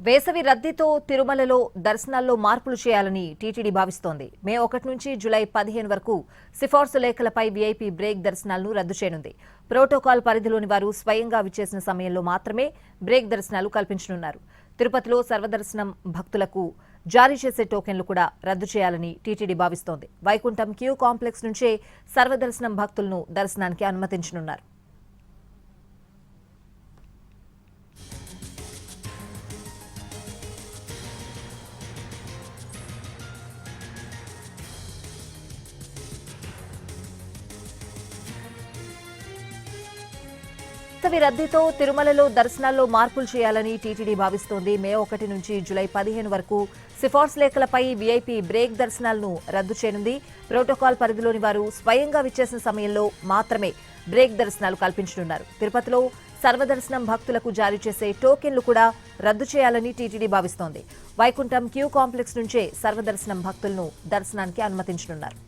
వేసవి రద్దీతో తిరుమలలో దర్శనాల్లో మార్పులు చేయాలని టీటీడీ భావిస్తోంది. మే 1 నుంచి జూలై 15 వరకు సిఫార్సు లేఖలపై వీఐపీ బ్రేక్ దర్శనాలను రద్దు చేయనుంది. ప్రోటోకాల్ పరిధిలోని వారు స్వయంగా విచ్చేసిన సమయంలో మాత్రమే బ్రేక్ దర్శనాలు కల్పించనున్నారు. తిరుపతిలో సర్వదర్శనం భక్తులకు జారీ చేసే టోకెన్లు కూడా రద్దు చేయాలని టీటీడీ భావిస్తోంది. వైకుంఠం క్యూ కాంప్లెక్స్ నుంచే సర్వదర్శనం భక్తులను దర్శనానికి అనుమతించనున్నారు. వేసవి రద్దీతో తిరుమలలో దర్శనాల్లో మార్పులు చేయాలని టీటీడీ భావిస్తోంది. మే 1 నుంచి జూలై 15 వరకు సిఫార్సు లేఖలపై వీఐపీ బ్రేక్ దర్శనాలను రద్దు చేయనుంది. ప్రోటోకాల్ పరిధిలోని వారు స్వయంగా విచ్చేసిన సమయంలో మాత్రమే బ్రేక్ దర్శనాలు కల్పించనున్నారు. తిరుపతిలో సర్వదర్శనం భక్తులకు జారీ చేసే టోకెన్లు కూడా రద్దు చేయాలని టీటీడీ భావిస్తోంది. వైకుంఠం క్యూ కాంప్లెక్స్ నుంచే సర్వదర్శనం భక్తులను దర్శనానికి అనుమతించనున్నారు.